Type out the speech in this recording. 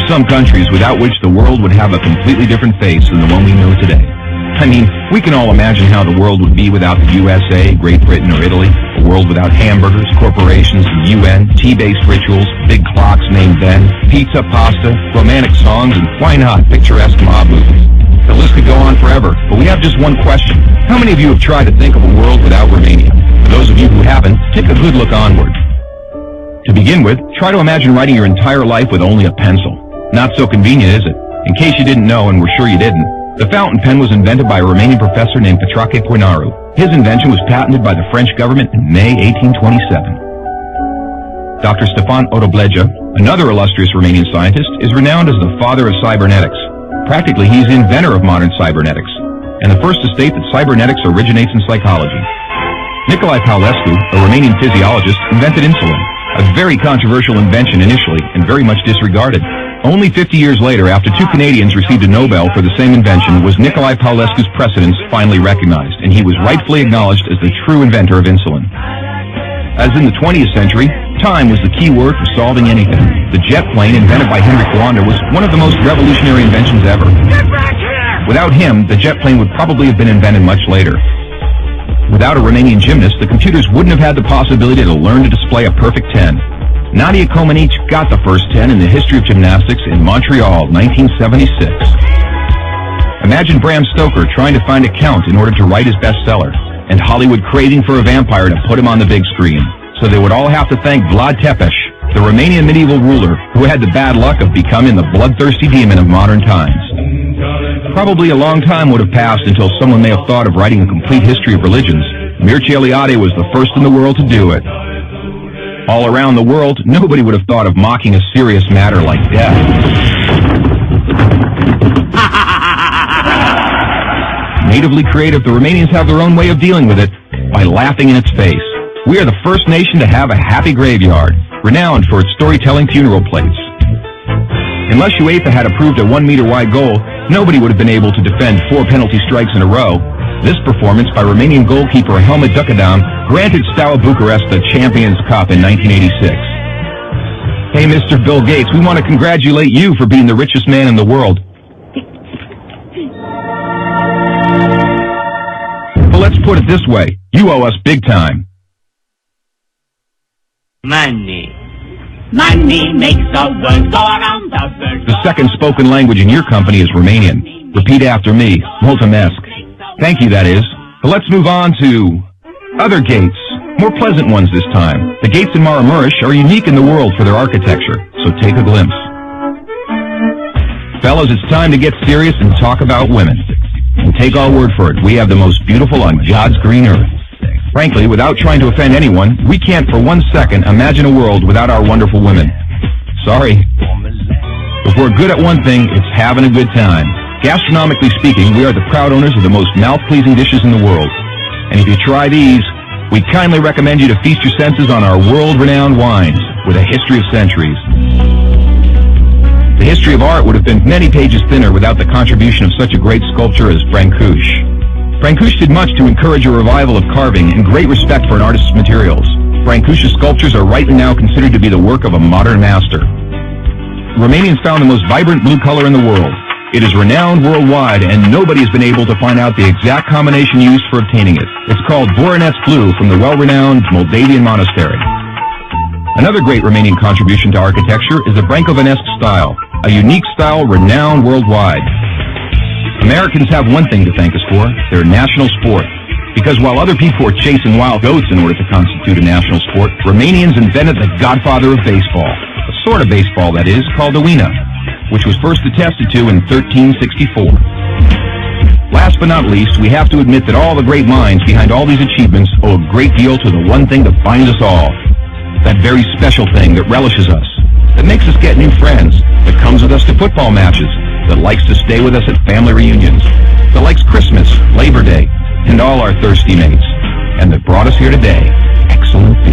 some countries without which the world would have a completely different face than the one we know today. I mean, we can all imagine how the world would be without the USA, Great Britain, or Italy. A world without hamburgers, corporations, the UN, tea-based rituals, big clocks named Ben, pizza, pasta, romantic songs, and why not picturesque mob movies. The list could go on forever, but we have just one question. How many of you have tried to think of a world without Romania? For those of you who haven't, take a good look onward. To begin with, try to imagine writing your entire life with only a pencil. Not so convenient, is it? In case you didn't know, and we're sure you didn't, the fountain pen was invented by a Romanian professor named Petrache Poenaru. His invention was patented by the French government in May 1827. Dr. Stefan Odobleja, another illustrious Romanian scientist, is renowned as the father of cybernetics. Practically, he's the inventor of modern cybernetics, and the first to state that cybernetics originates in psychology. Nicolae Paulescu, a Romanian physiologist, invented insulin, a very controversial invention initially and very much disregarded. Only 50 years later, after two Canadians received a Nobel for the same invention, was Nicolae Paulescu's precedence finally recognized, and he was rightfully acknowledged as the true inventor of insulin. As in the 20th century, time was the key word for solving anything. The jet plane, invented by Henry Coanda, was one of the most revolutionary inventions ever. Get back here! Without him, the jet plane would probably have been invented much later. Without a Romanian gymnast, the computers wouldn't have had the possibility to learn to display a perfect 10. Nadia Comaneci got the first 10 in the history of gymnastics in Montreal, 1976. Imagine Bram Stoker trying to find a count in order to write his bestseller, and Hollywood craving for a vampire to put him on the big screen. So they would all have to thank Vlad Tepes, the Romanian medieval ruler who had the bad luck of becoming the bloodthirsty demon of modern times. Probably a long time would have passed until someone may have thought of writing a complete history of religions. Mircea Eliade was the first in the world to do it. All around the world, nobody would have thought of mocking a serious matter like death. Natively creative, the Romanians have their own way of dealing with it, by laughing in its face. We are the first nation to have a happy graveyard, renowned for its storytelling funeral plates. Unless UEFA had approved a 1-meter-wide goal, nobody would have been able to defend 4 penalty strikes in a row. This performance by Romanian goalkeeper Helmut Ducadam granted Steaua Bucharest the Champions Cup in 1986. Hey, Mr. Bill Gates, we want to congratulate you for being the richest man in the world. But let's put it this way, you owe us big time. Money. Money makes the world go around the world. The second spoken language in your company is Romanian. Repeat after me, mulțumesc. Thank you, that is. But let's move on to other gates, more pleasant ones this time. The gates in Maramureș are unique in the world for their architecture, so take a glimpse. Fellows, it's time to get serious and talk about women. And take our word for it, we have the most beautiful on God's green earth. Frankly, without trying to offend anyone, we can't for 1 second imagine a world without our wonderful women. Sorry. If we're good at one thing, it's having a good time. Gastronomically speaking, we are the proud owners of the most mouth-pleasing dishes in the world. And if you try these, we kindly recommend you to feast your senses on our world-renowned wines with a history of centuries. The history of art would have been many pages thinner without the contribution of such a great sculptor as Brancusi. Brancusi did much to encourage a revival of carving and great respect for an artist's materials. Brancusi's sculptures are rightly now considered to be the work of a modern master. Romanians found the most vibrant blue color in the world. It is renowned worldwide, and nobody has been able to find out the exact combination used for obtaining it. It's called Voronezh blue from the well-renowned Moldavian monastery. Another great Romanian contribution to architecture is the Brâncovenesque style, a unique style renowned worldwide. Americans have one thing to thank us for, their national sport. Because while other people were chasing wild goats in order to constitute a national sport, Romanians invented the godfather of baseball, a sort of baseball, that is, called the Uina, which was first attested to in 1364. Last but not least, we have to admit that all the great minds behind all these achievements owe a great deal to the one thing that binds us all. That very special thing that relishes us, that makes us get new friends, that comes with us to football matches, that likes to stay with us at family reunions, that likes Christmas, Labor Day, and all our thirsty mates, and that brought us here today, excellent beer.